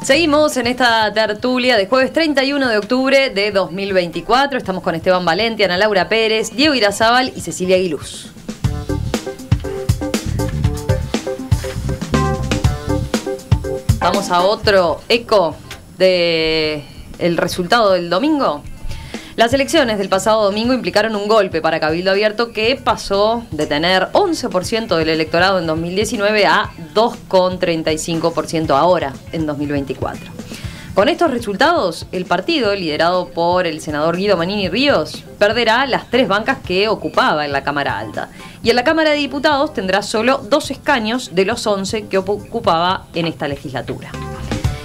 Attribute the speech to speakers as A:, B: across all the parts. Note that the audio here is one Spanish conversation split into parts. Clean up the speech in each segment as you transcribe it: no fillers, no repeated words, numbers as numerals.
A: Seguimos en esta tertulia de jueves 31 de octubre de 2024. Estamos con Esteban Valenti, Ana Laura Pérez, Diego Irazábal y Cecilia Aguiluz. Vamos a otro eco del resultado del domingo. Las elecciones del pasado domingo implicaron un golpe para Cabildo Abierto que pasó de tener 11% del electorado en 2019 a 2,35% ahora en 2024. Con estos resultados, el partido, liderado por el senador Guido Manini Ríos, perderá las 3 bancas que ocupaba en la Cámara Alta. Y en la Cámara de Diputados tendrá solo 2 escaños de los 11 que ocupaba en esta legislatura.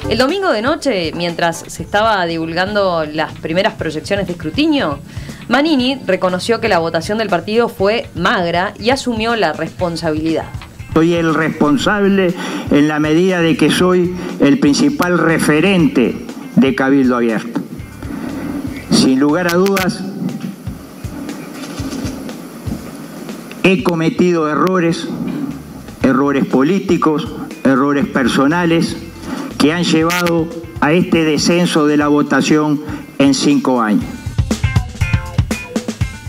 A: El domingo de noche, mientras se estaba divulgando las primeras proyecciones de escrutinio, Manini reconoció que la votación del partido fue magra y asumió la responsabilidad.
B: Soy el responsable en la medida de que soy el principal referente de Cabildo Abierto. Sin lugar a dudas, he cometido errores políticos, errores personales, que han llevado a este descenso de la votación en 5 años.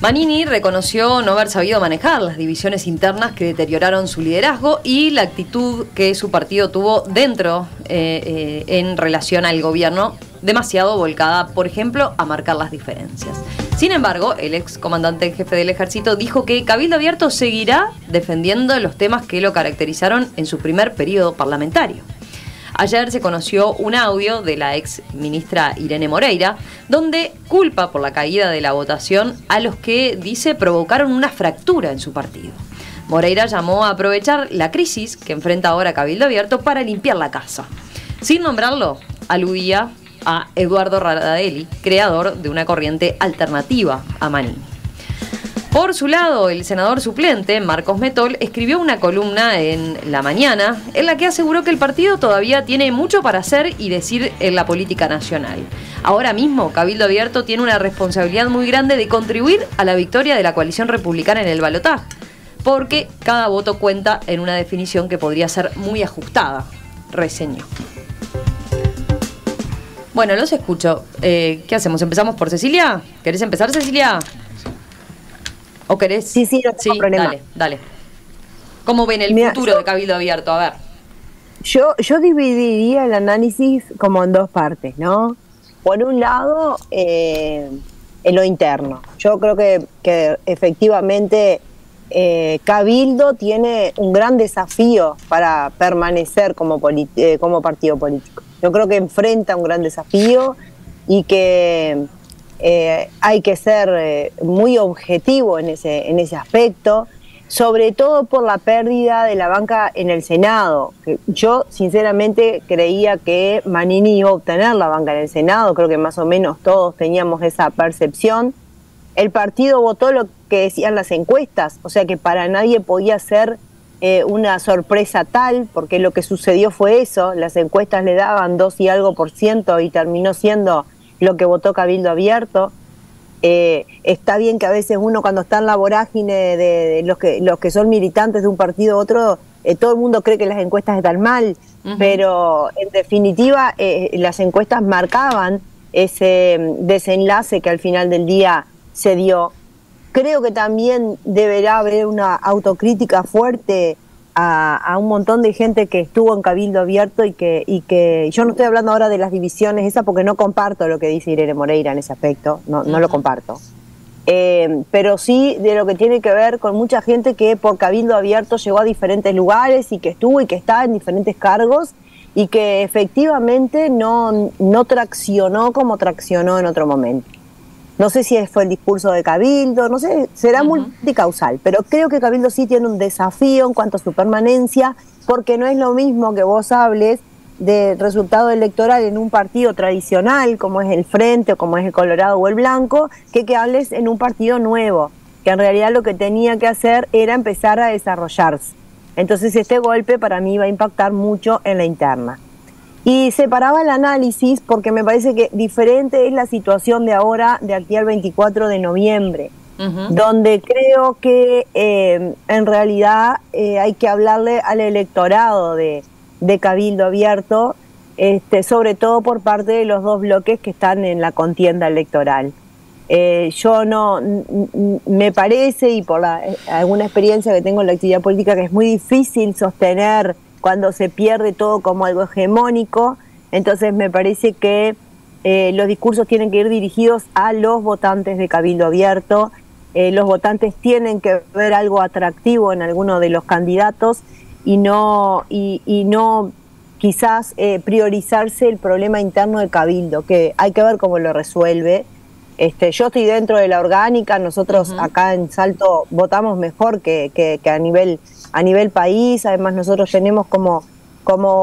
A: Manini reconoció no haber sabido manejar las divisiones internas que deterioraron su liderazgo y la actitud que su partido tuvo dentro en relación al gobierno, demasiado volcada, por ejemplo, a marcar las diferencias. Sin embargo, el ex comandante en jefe del ejército dijo que Cabildo Abierto seguirá defendiendo los temas que lo caracterizaron en su primer periodo parlamentario. Ayer se conoció un audio de la ex ministra Irene Moreira, donde culpa por la caída de la votación a los que, dice, provocaron una fractura en su partido. Moreira llamó a aprovechar la crisis que enfrenta ahora Cabildo Abierto para limpiar la casa. Sin nombrarlo, aludía a Eduardo Radaelli, creador de una corriente alternativa a Manini. Por su lado, el senador suplente, Marcos Metol, escribió una columna en La Mañana en la que aseguró que el partido todavía tiene mucho para hacer y decir en la política nacional. Ahora mismo, Cabildo Abierto tiene una responsabilidad muy grande de contribuir a la victoria de la coalición republicana en el balotaje, porque cada voto cuenta en una definición que podría ser muy ajustada, reseñó. Bueno, los escucho. ¿Qué hacemos? ¿Empezamos por Cecilia? ¿Querés empezar, Cecilia? ¿O querés?
C: Sí, no tengo problema.
A: Dale. ¿Cómo ven el futuro de Cabildo Abierto? A ver.
C: Yo dividiría el análisis como en 2 partes, ¿no? Por un lado, en lo interno. Yo creo que efectivamente Cabildo tiene un gran desafío para permanecer como partido político. Yo creo que enfrenta un gran desafío y que hay que ser muy objetivo en ese aspecto, sobre todo por la pérdida de la banca en el Senado. Yo sinceramente creía que Manini iba a obtener la banca en el Senado, creo que más o menos todos teníamos esa percepción. El partido votó lo que decían las encuestas, o sea que para nadie podía ser una sorpresa tal, porque lo que sucedió fue eso, las encuestas le daban 2 y algo % y terminó siendo lo que votó Cabildo Abierto. Está bien que a veces uno cuando está en la vorágine de los que son militantes de un partido u otro, todo el mundo cree que las encuestas están mal, pero en definitiva las encuestas marcaban ese desenlace que al final del día se dio. Creo que también deberá haber una autocrítica fuerte a un montón de gente que estuvo en Cabildo Abierto y que yo no estoy hablando ahora de las divisiones esas porque no comparto lo que dice Irene Moreira en ese aspecto, no lo comparto. Pero sí de lo que tiene que ver con mucha gente que por Cabildo Abierto llegó a diferentes lugares y que estuvo y que está en diferentes cargos y que efectivamente no traccionó como traccionó en otro momento. No sé si fue el discurso de Cabildo, no sé, será multicausal, pero creo que Cabildo sí tiene un desafío en cuanto a su permanencia, porque no es lo mismo que vos hables de resultado electoral en un partido tradicional, como es el Frente, o como es el Colorado o el Blanco, que hables en un partido nuevo, que en realidad lo que tenía que hacer era empezar a desarrollarse. Entonces este golpe para mí va a impactar mucho en la interna. Y separaba el análisis porque me parece que diferente es la situación de ahora, de aquí al 24 de noviembre, donde creo que en realidad hay que hablarle al electorado de Cabildo Abierto sobre todo por parte de los dos bloques que están en la contienda electoral. Yo no, me parece, y por alguna experiencia que tengo en la actividad política, que es muy difícil sostener cuando se pierde todo como algo hegemónico. Entonces me parece que los discursos tienen que ir dirigidos a los votantes de Cabildo Abierto. Los votantes tienen que ver algo atractivo en alguno de los candidatos y no quizás priorizarse el problema interno de Cabildo, que hay que ver cómo lo resuelve. Yo estoy dentro de la orgánica, nosotros acá en Salto votamos mejor que a nivel país. Además nosotros tenemos como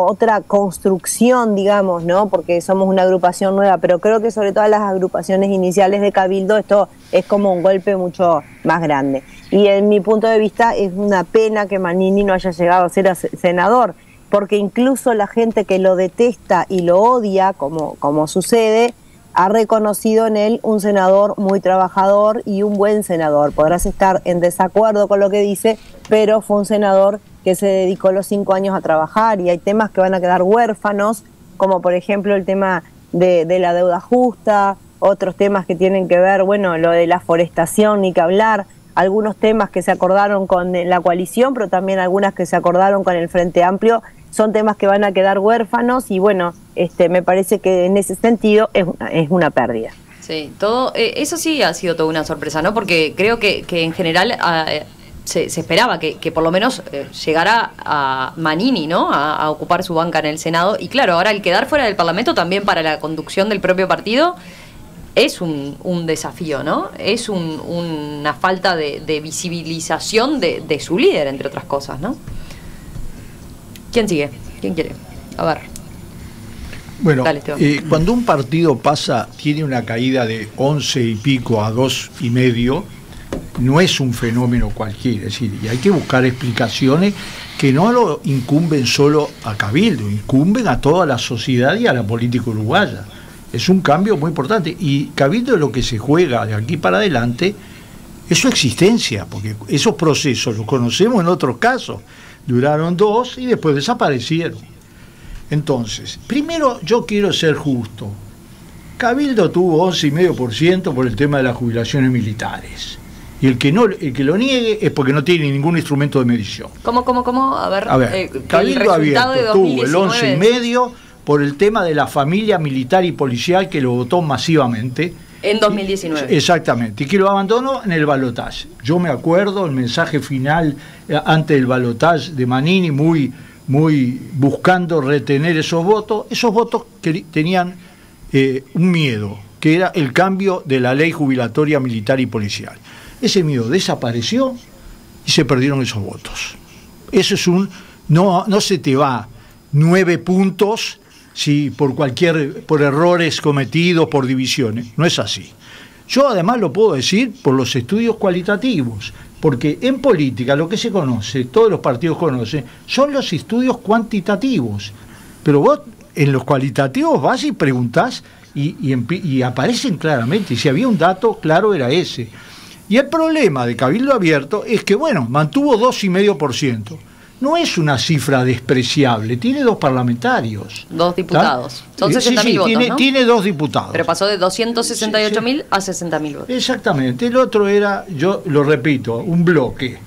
C: otra construcción, digamos, ¿no? Porque somos una agrupación nueva, pero creo que sobre todas las agrupaciones iniciales de Cabildo esto es como un golpe mucho más grande. Y en mi punto de vista es una pena que Manini no haya llegado a ser senador, porque incluso la gente que lo detesta y lo odia, como sucede, ha reconocido en él un senador muy trabajador y un buen senador. Podrás estar en desacuerdo con lo que dice, pero fue un senador que se dedicó los 5 años a trabajar, y hay temas que van a quedar huérfanos, como por ejemplo el tema de la deuda justa, otros temas que tienen que ver, bueno, lo de la forestación, ni que hablar, algunos temas que se acordaron con la coalición, pero también algunas que se acordaron con el Frente Amplio, son temas que van a quedar huérfanos, y bueno, me parece que en ese sentido es una pérdida.
A: Sí, todo eso sí ha sido toda una sorpresa, ¿no? Porque creo que en general se esperaba que por lo menos llegara a Manini, ¿no? A ocupar su banca en el Senado. Y claro, ahora el quedar fuera del Parlamento también para la conducción del propio partido es un desafío, ¿no? Es una falta de visibilización de su líder, entre otras cosas, ¿no? ¿Quién sigue? ¿Quién quiere? A ver.
D: Bueno,
A: dale,
D: cuando un partido tiene una caída de 11 y pico a 2,5, no es un fenómeno cualquiera, es decir, y hay que buscar explicaciones que no lo incumben solo a Cabildo, incumben a toda la sociedad y a la política uruguaya. Es un cambio muy importante, y Cabildo es lo que se juega de aquí para adelante, es su existencia, porque esos procesos los conocemos en otros casos, duraron 2 y después desaparecieron. Entonces, primero yo quiero ser justo. Cabildo tuvo 11,5% por el tema de las jubilaciones militares. Y el que lo niegue es porque no tiene ningún instrumento de medición.
A: ¿Cómo? A ver,
D: Cabildo Abierto
A: de
D: tuvo el 11,5% por el tema de la familia militar y policial, que lo votó masivamente.
A: En 2019.
D: Exactamente, y que lo abandonó en el balotaje. Yo me acuerdo el mensaje final antes del balotaje de Manini, muy buscando retener esos votos que tenían un miedo, que era el cambio de la ley jubilatoria militar y policial. Ese miedo desapareció y se perdieron esos votos. Eso es no se te va 9 puntos si por errores cometidos, por divisiones. No es así. Yo además lo puedo decir por los estudios cualitativos, porque en política lo que se conoce, todos los partidos conocen, son los estudios cuantitativos. Pero vos en los cualitativos vas y preguntás y aparecen claramente, y si había un dato claro era ese. Y el problema de Cabildo Abierto es que, bueno, mantuvo 2,5%. No es una cifra despreciable, tiene 2 parlamentarios.
A: 2 diputados. Son 60.000 votos, ¿no?
D: Tiene 2 diputados.
A: Pero pasó de 268.000 a 60.000 votos.
D: Exactamente. El otro era, yo lo repito, un bloque,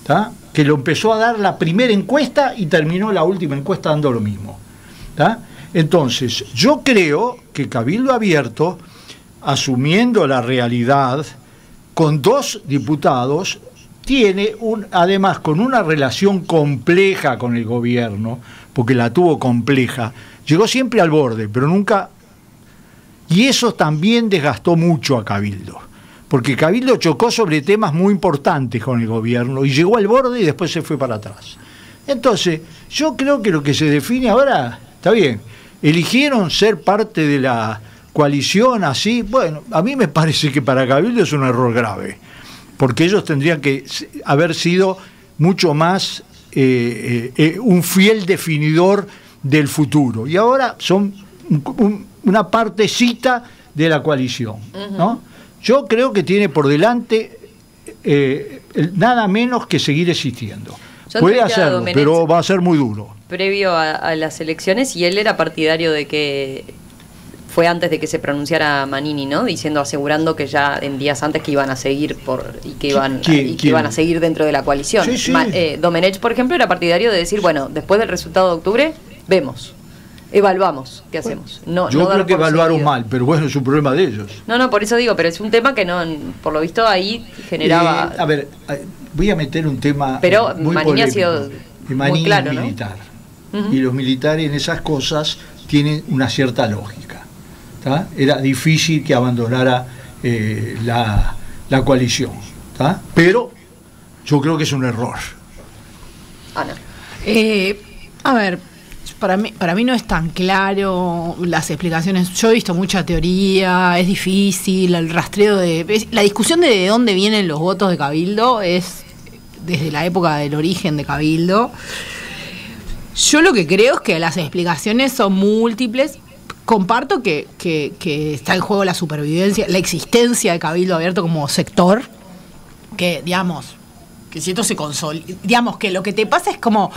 D: ¿tá? Que lo empezó a dar la primera encuesta y terminó la última encuesta dando lo mismo, ¿tá? Entonces, yo creo que Cabildo Abierto, asumiendo la realidad, con 2 diputados, tiene además con una relación compleja con el gobierno, porque la tuvo compleja, llegó siempre al borde, pero nunca, y eso también desgastó mucho a Cabildo, porque Cabildo chocó sobre temas muy importantes con el gobierno y llegó al borde y después se fue para atrás. Entonces, yo creo que lo que se define ahora, está bien, eligieron ser parte de la coalición así, bueno, a mí me parece que para Cabildo es un error grave, porque ellos tendrían que haber sido mucho más un fiel definidor del futuro. Y ahora son una partecita de la coalición, ¿no? Yo creo que tiene por delante nada menos que seguir existiendo. Puede hacerlo, pero va a ser muy duro.
A: previo a las elecciones y él era partidario de que fue antes de que se pronunciara Manini, ¿no? Diciendo, asegurando que ya en días antes que iban a seguir que iban a seguir dentro de la coalición.
D: Sí, sí.
A: Domenech, por ejemplo, era partidario de decir, bueno, después del resultado de octubre, vemos, evaluamos qué hacemos.
D: Yo creo que evaluaron mal, pero bueno, es un problema de ellos.
A: No, por eso digo, pero es un tema que no, por lo visto ahí generaba...
D: a ver, voy a meter un tema
A: pero
D: muy
A: Manini
D: polémico.
A: ha sido
D: Manini
A: muy claro,
D: es
A: ¿no?
D: militar. Y los militares en esas cosas tienen una cierta lógica. ¿Tá? Era difícil que abandonara la coalición, ¿tá? Pero yo creo que es un error.
A: Ana.
E: A ver, para mí no es tan claro las explicaciones. Yo he visto mucha teoría, es difícil, el rastreo la discusión de dónde vienen los votos de Cabildo es desde la época del origen de Cabildo. Yo lo que creo es que las explicaciones son múltiples. Comparto que está en juego la supervivencia, la existencia de Cabildo Abierto como sector, que digamos, que si esto se consolida, digamos que lo que te pasa es como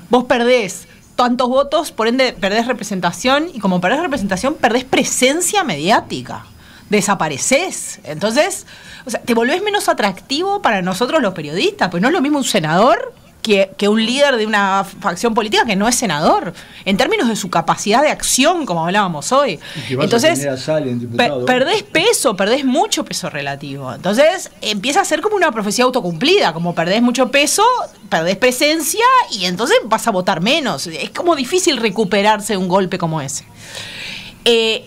E: vos perdés tantos votos, por ende perdés representación, y como perdés representación, perdés presencia mediática, desaparecés. Entonces, o sea, te volvés menos atractivo para nosotros los periodistas, pues no es lo mismo un senador que un líder de una facción política que no es senador, en términos de su capacidad de acción, como hablábamos hoy. Entonces, perdés peso, perdés mucho peso relativo. Entonces, empieza a ser como una profecía autocumplida, como perdés mucho peso, perdés presencia, y entonces vas a votar menos. Es como difícil recuperarse de un golpe como ese.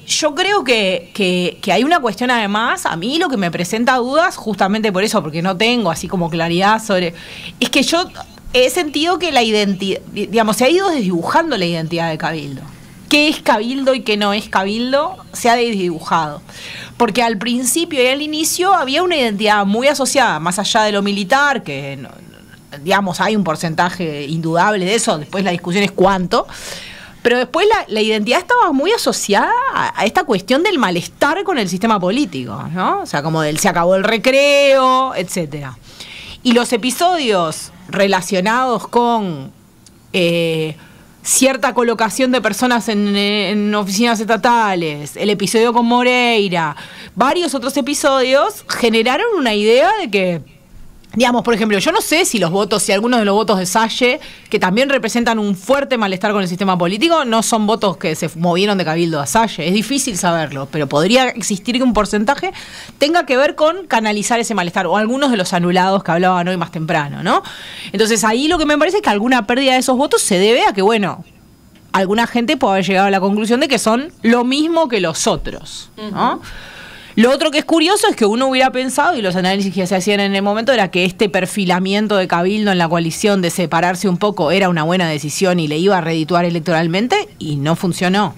E: Yo creo que hay una cuestión además, a mí lo que me presenta dudas, justamente por eso, porque no tengo así como claridad sobre... Es que yo he sentido que la identidad, digamos, se ha ido desdibujando la identidad de Cabildo. ¿Qué es Cabildo y qué no es Cabildo? Se ha desdibujado. Porque al principio y al inicio había una identidad muy asociada, más allá de lo militar, que, digamos, hay un porcentaje indudable de eso, después la discusión es cuánto. Pero después la identidad estaba muy asociada a esta cuestión del malestar con el sistema político, ¿no? O sea, como del se acabó el recreo, etcétera. Y los episodios relacionados con cierta colocación de personas en oficinas estatales, el episodio con Moreira, varios otros episodios generaron una idea de que, digamos, por ejemplo, yo no sé si algunos de los votos de Salle, que también representan un fuerte malestar con el sistema político, no son votos que se movieron de Cabildo a Salle. Es difícil saberlo, pero podría existir que un porcentaje tenga que ver con canalizar ese malestar, o algunos de los anulados que hablaban hoy más temprano, ¿no? Entonces ahí lo que me parece es que alguna pérdida de esos votos se debe a que, bueno, alguna gente puede haber llegado a la conclusión de que son lo mismo que los otros, ¿no? Lo otro que es curioso es que uno hubiera pensado, y los análisis que se hacían en el momento, era que este perfilamiento de Cabildo en la coalición de separarse un poco era una buena decisión y le iba a redituar electoralmente, y no funcionó.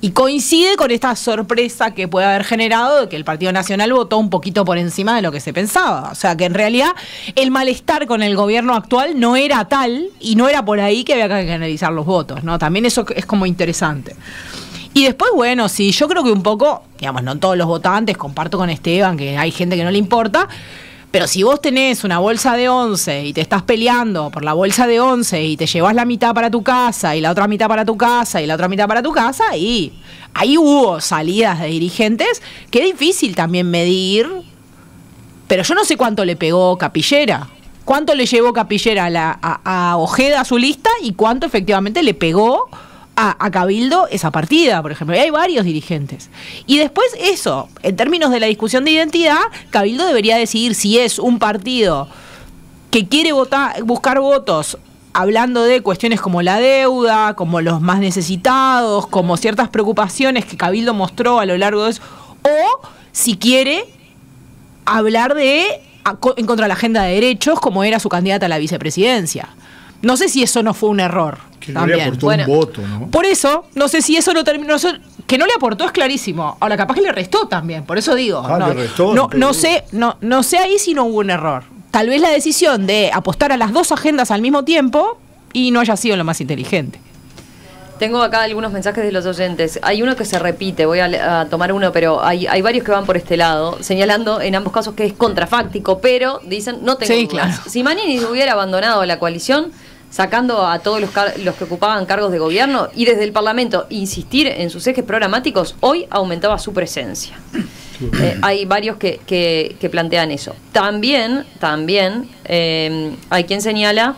E: Y coincide con esta sorpresa que puede haber generado de que el Partido Nacional votó un poquito por encima de lo que se pensaba. O sea, que en realidad el malestar con el gobierno actual no era tal, y no era por ahí que había que canalizar los votos, ¿no? También eso es como interesante. Y después, bueno, sí, yo creo que un poco, digamos, no todos los votantes, comparto con Esteban que hay gente que no le importa, pero si vos tenés una bolsa de 11 y te estás peleando por la bolsa de 11 y te llevas la mitad para tu casa y la otra mitad para tu casa y la otra mitad para tu casa, y ahí hubo salidas de dirigentes que es difícil también medir, pero yo no sé cuánto le pegó Capillera. ¿Cuánto le llevó Capillera a Ojeda a su lista y cuánto efectivamente le pegó a Cabildo esa partida, por ejemplo? Y hay varios dirigentes. Y después eso, en términos de la discusión de identidad, Cabildo debería decidir si es un partido que quiere buscar votos hablando de cuestiones como la deuda, como los más necesitados, como ciertas preocupaciones que Cabildo mostró a lo largo de eso, o si quiere hablar en contra de la agenda de derechos, como era su candidata a la vicepresidencia. No sé si eso no fue un error.
D: Que no le aportó un voto, ¿no?
E: Por eso, no sé si eso no terminó. Que no le aportó es clarísimo. Ahora, capaz que le restó también, por eso digo.
D: Le restó,
E: no sé ahí si no hubo un error. Tal vez la decisión de apostar a las dos agendas al mismo tiempo y no haya sido lo más inteligente.
A: Tengo acá algunos mensajes de los oyentes. Hay uno que se repite, voy a tomar uno, pero hay varios que van por este lado, señalando en ambos casos que es contrafáctico, pero dicen, no tengo dudas.
E: Claro.
A: Si Manini hubiera abandonado la coalición, sacando a todos los que ocupaban cargos de gobierno, y desde el Parlamento insistir en sus ejes programáticos, hoy aumentaba su presencia. Hay varios que plantean eso. También hay quien señala,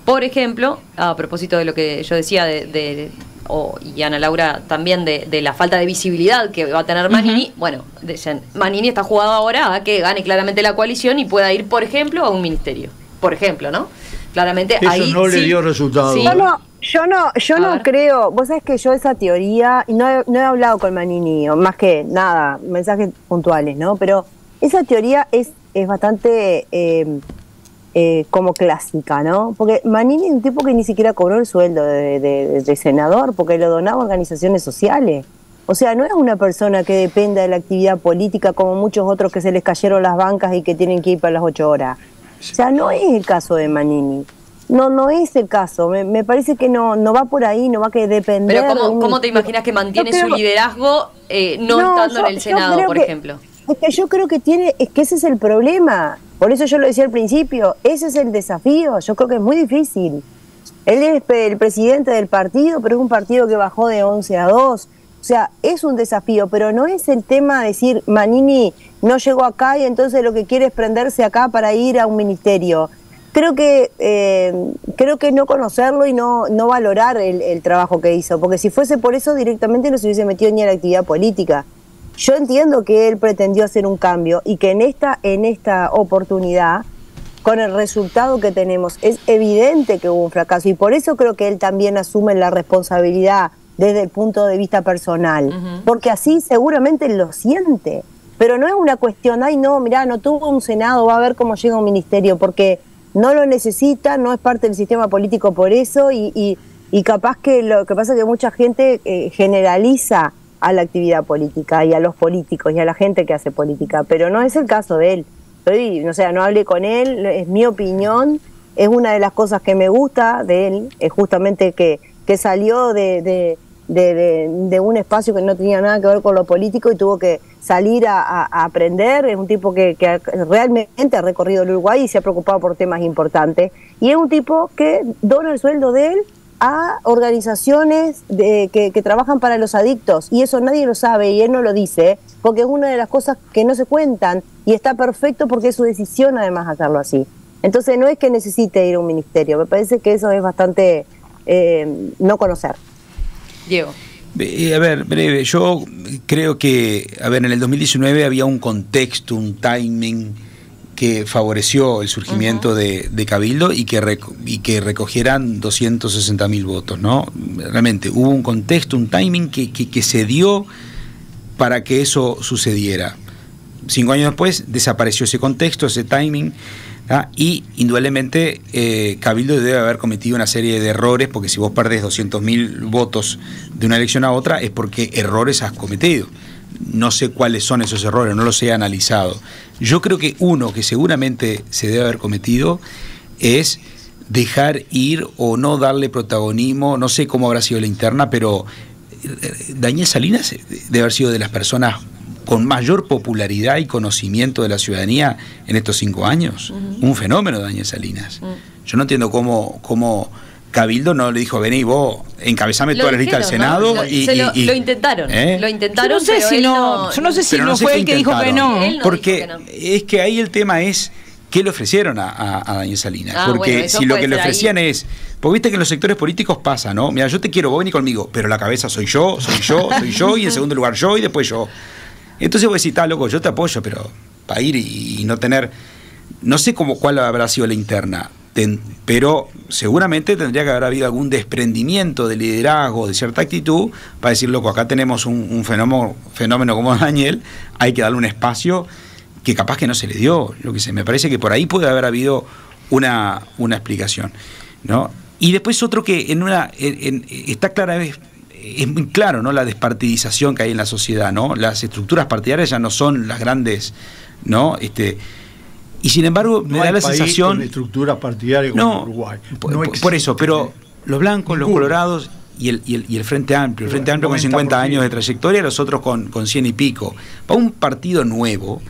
A: por ejemplo, a propósito de lo que yo decía y Ana Laura también, de la falta de visibilidad que va a tener Manini. Bueno, dicen, Manini está jugado ahora a que gane claramente la coalición y pueda ir, por ejemplo, a un ministerio. Por ejemplo, ¿no? Claramente
D: eso
A: ahí
D: no le dio resultado.
A: Sí.
C: Yo no creo, vos sabés que yo esa teoría, y no he hablado con Manini, o más que nada, mensajes puntuales, ¿no? Pero esa teoría es bastante como clásica, ¿no? Porque Manini es un tipo que ni siquiera cobró el sueldo de senador, porque lo donaba a organizaciones sociales. O sea, no es una persona que dependa de la actividad política como muchos otros que se les cayeron las bancas y que tienen que ir para las 8 horas. O sea, no es el caso de Manini. No es el caso. Me parece que no va por ahí, no va a que depender.
A: Pero ¿cómo te imaginas que mantiene su liderazgo estando en el Senado, por ejemplo?
C: Es que yo creo que ese es el problema. Por eso yo lo decía al principio, ese es el desafío. Yo creo que es muy difícil. Él es el presidente del partido, pero es un partido que bajó de 11-2. O sea, es un desafío, pero no es el tema de decir Manini no llegó acá y entonces lo que quiere es prenderse acá para ir a un ministerio. Creo que no conocerlo y no valorar el trabajo que hizo, porque si fuese por eso directamente no se hubiese metido ni a la actividad política. Yo entiendo que él pretendió hacer un cambio y que en esta oportunidad, con el resultado que tenemos, es evidente que hubo un fracaso y por eso creo que él también asume la responsabilidad desde el punto de vista personal, porque así seguramente lo siente, pero no es una cuestión, ay no, mirá, no tuvo un Senado, va a ver cómo llega un ministerio, porque no lo necesita, no es parte del sistema político por eso y capaz que lo que pasa es que mucha gente generaliza a la actividad política y a los políticos y a la gente que hace política, pero no es el caso de él. No hablé con él, es mi opinión, es una de las cosas que me gusta de él, es justamente que salió de un espacio que no tenía nada que ver con lo político y tuvo que salir a aprender. Es un tipo que realmente ha recorrido el Uruguay y se ha preocupado por temas importantes, y es un tipo que dona el sueldo de él a organizaciones que trabajan para los adictos, y eso nadie lo sabe y él no lo dice porque es una de las cosas que no se cuentan, y está perfecto porque es su decisión además hacerlo así. Entonces no es que necesite ir a un ministerio, me parece que eso es bastante no conocer.
A: Diego.
F: A ver, breve, yo creo que, en el 2019 había un contexto, un timing que favoreció el surgimiento de Cabildo y que recogieran 260.000 votos, ¿no? Realmente hubo un contexto, un timing que se dio para que eso sucediera. 5 años después desapareció ese contexto, ese timing, y indudablemente Cabildo debe haber cometido una serie de errores, porque si vos perdés 200.000 votos de una elección a otra es porque errores has cometido. No sé cuáles son esos errores, no los he analizado. Yo creo que uno que seguramente se debe haber cometido es dejar ir o no darle protagonismo, no sé cómo habrá sido la interna, pero Daniel Salinas debe haber sido de las personas con mayor popularidad y conocimiento de la ciudadanía en estos 5 años. Un fenómeno, Daniel Salinas. Yo no entiendo cómo Cabildo no le dijo, vení vos, encabezame toda la lista del Senado.
A: Lo intentaron. Lo intentaron,
E: yo no sé si no fue él que dijo que no.
F: Porque es que ahí el tema es qué le ofrecieron a Daniel Salinas. Porque si lo que le ofrecían es, porque viste que en los sectores políticos pasa, ¿no? Mira, yo te quiero, vos vení conmigo, pero la cabeza soy yo, y en segundo lugar yo, y después yo. Entonces vos decís, está loco, yo te apoyo, pero para ir y no tener, no sé cuál habrá sido la interna, pero seguramente tendría que haber habido algún desprendimiento de liderazgo, de cierta actitud, para decir, loco, acá tenemos un fenómeno como Daniel, hay que darle un espacio que capaz que no se le dio, me parece que por ahí puede haber habido una explicación, ¿no? Y después otro que está clara vez. Es muy claro, ¿no? La despartidización que hay en la sociedad, ¿no? Las estructuras partidarias ya no son las grandes, ¿no? Y sin embargo, me da la sensación.
D: Con estructuras partidarias como Uruguay.
F: Por eso, pero los blancos, los colorados y el Frente Amplio. El Frente Amplio con 50 años de trayectoria, los otros con 100 y pico. Para un partido nuevo,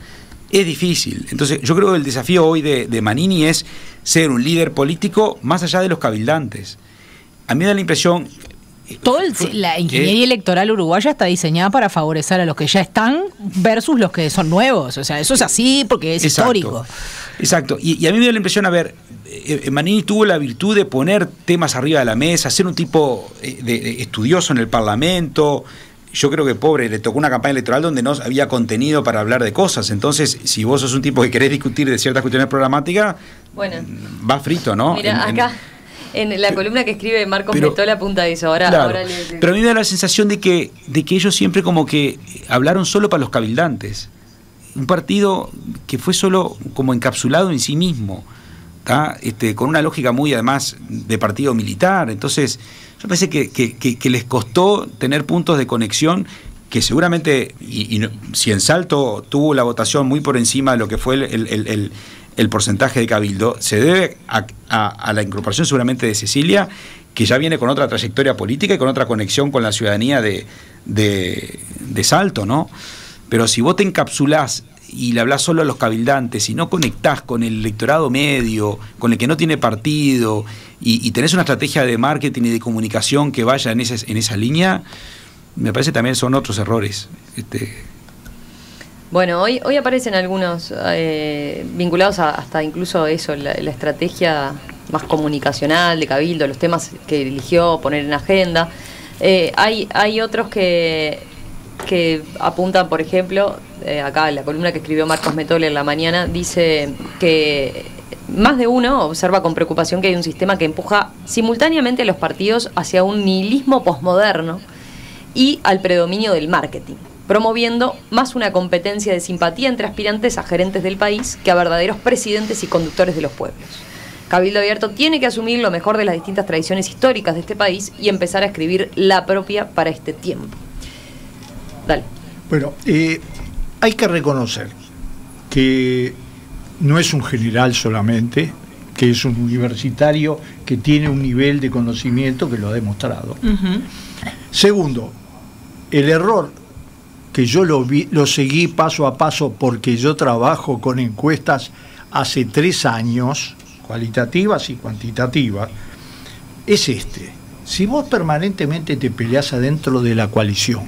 F: es difícil. Entonces yo creo que el desafío hoy de Manini es ser un líder político más allá de los cabildantes. A mí me da la impresión...
E: La ingeniería electoral uruguaya está diseñada para favorecer a los que ya están versus los que son nuevos. O sea, eso es así porque es histórico.
F: Exacto. Y a mí me da la impresión, Manini tuvo la virtud de poner temas arriba de la mesa, ser un tipo de estudioso en el Parlamento. Yo creo que, pobre, le tocó una campaña electoral donde no había contenido para hablar de cosas. Entonces, si vos sos un tipo que querés discutir de ciertas cuestiones programáticas, va frito, ¿no?
A: Mira, acá... En la columna que escribe Marcos Metola apunta a eso. Ahora
F: pero a mí me da la sensación de que ellos siempre como que hablaron solo para los cabildantes. Un partido que fue solo como encapsulado en sí mismo, con una lógica muy además de partido militar. Entonces, yo pensé que les costó tener puntos de conexión que seguramente, si en Salto tuvo la votación muy por encima de lo que fue el porcentaje de Cabildo, se debe a la incorporación seguramente de Cecilia, que ya viene con otra trayectoria política y con otra conexión con la ciudadanía de Salto, ¿no? Pero si vos te encapsulás y le hablás solo a los cabildantes y no conectás con el electorado medio, con el que no tiene partido, y tenés una estrategia de marketing y de comunicación que vaya en esa línea, me parece también son otros errores.
A: Bueno, hoy aparecen algunos vinculados hasta incluso eso, la estrategia más comunicacional de Cabildo, los temas que eligió poner en agenda. Hay otros que apuntan, por ejemplo, acá en la columna que escribió Marcos Metola en la mañana, dice que más de uno observa con preocupación que hay un sistema que empuja simultáneamente a los partidos hacia un nihilismo posmoderno y al predominio del marketing, promoviendo más una competencia de simpatía entre aspirantes a gerentes del país que a verdaderos presidentes y conductores de los pueblos. Cabildo Abierto tiene que asumir lo mejor de las distintas tradiciones históricas de este país y empezar a escribir la propia para este tiempo. Dale.
D: Bueno, hay que reconocer que no es un general solamente, que es un universitario que tiene un nivel de conocimiento que lo ha demostrado. Uh-huh. Segundo, el error que yo lo seguí paso a paso porque yo trabajo con encuestas hace 3 años, cualitativas y cuantitativas, es este. Si vos permanentemente te peleás adentro de la coalición,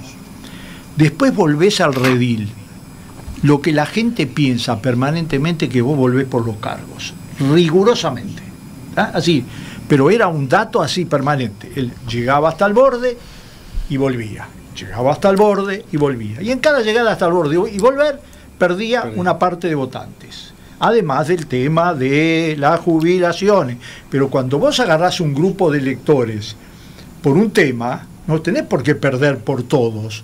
D: después volvés al redil, lo que la gente piensa permanentemente que vos volvés por los cargos, rigurosamente, así, pero era un dato así permanente. Él llegaba hasta el borde y volvía. Llegaba hasta el borde y volvía. Y en cada llegada hasta el borde y volver, perdía una parte de votantes. Además del tema de las jubilaciones. Pero cuando vos agarrás un grupo de electores por un tema, no tenés por qué perder por todos.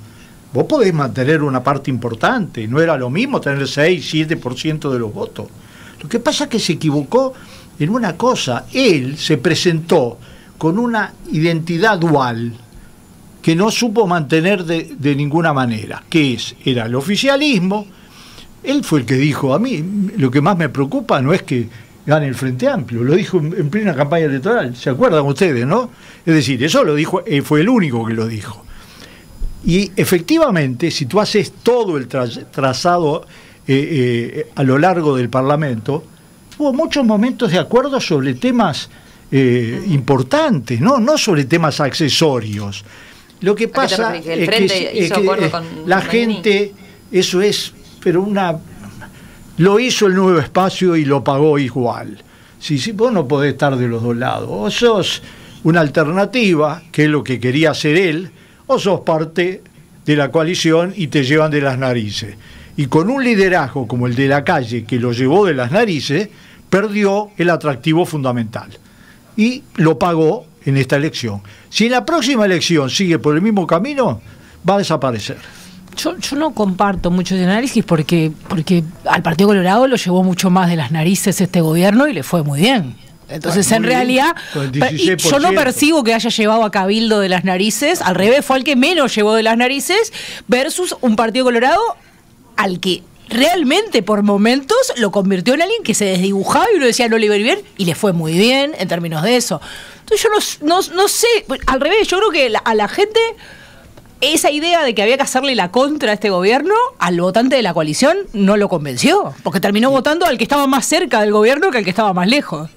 D: Vos podés mantener una parte importante. No era lo mismo tener 6-7% de los votos. Lo que pasa es que se equivocó en una cosa. Él se presentó con una identidad dual que no supo mantener de ninguna manera, que era el oficialismo. Él fue el que dijo, a mí lo que más me preocupa no es que gane el Frente Amplio, lo dijo en plena campaña electoral, ¿se acuerdan ustedes, no? Es decir, eso lo dijo, fue el único que lo dijo. Y efectivamente, si tú haces todo el trazado a lo largo del Parlamento, hubo muchos momentos de acuerdo sobre temas importantes, no sobre temas accesorios. Lo que pasa es que la gente, eso es, pero lo hizo el Nuevo Espacio y lo pagó igual. Si vos no podés estar de los dos lados, o sos una alternativa, que es lo que quería hacer él, o sos parte de la coalición y te llevan de las narices. Y con un liderazgo como el de la calle, que lo llevó de las narices, perdió el atractivo fundamental. Y lo pagó en esta elección. Si en la próxima elección sigue por el mismo camino, va a desaparecer.
E: Yo no comparto mucho ese análisis porque al Partido Colorado lo llevó mucho más de las narices este gobierno y le fue muy bien. Entonces, en realidad, yo no percibo que haya llevado a Cabildo de las narices, al revés, fue el que menos llevó de las narices, versus un Partido Colorado al que realmente por momentos lo convirtió en alguien que se desdibujaba y uno decía no le iba a ir bien, y le fue muy bien en términos de eso. Entonces yo no sé, al revés, yo creo que a la gente esa idea de que había que hacerle la contra a este gobierno, al votante de la coalición no lo convenció, porque terminó votando al que estaba más cerca del gobierno que al que estaba más lejos.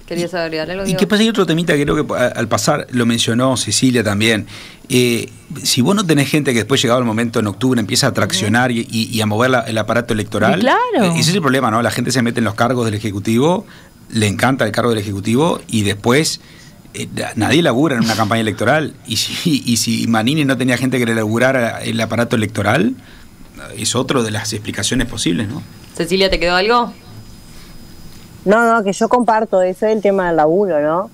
A: ¿Querías agregar algo?
F: ¿Y qué pasa? Hay otro temita que creo que al pasar, lo mencionó Cecilia también. Si vos no tenés gente que después, llegado el momento en octubre, empieza a traccionar y a mover el aparato electoral,
E: claro.
F: Ese es el problema, ¿no? La gente se mete en los cargos del Ejecutivo, le encanta el cargo del Ejecutivo y después nadie labura en una campaña electoral. Y si Manini no tenía gente que le laburara el aparato electoral, es otro de las explicaciones posibles, ¿no?
A: Cecilia, ¿te quedó algo?
C: No, que yo comparto, eso es el tema del laburo, ¿no?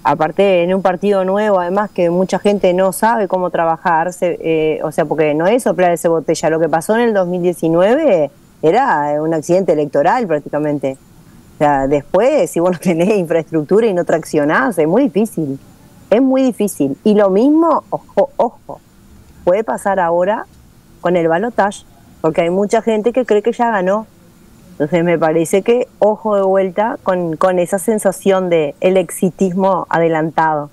C: Aparte, en un partido nuevo, además que mucha gente no sabe cómo trabajar, o sea, porque no es soplar ese botella. Lo que pasó en el 2019 era un accidente electoral prácticamente. O sea, después, si vos no tenés infraestructura y no traccionás, es muy difícil. Es muy difícil. Y lo mismo, ojo, puede pasar ahora con el balotaje, porque hay mucha gente que cree que ya ganó. Entonces me parece que ojo de vuelta con esa sensación de el exitismo adelantado.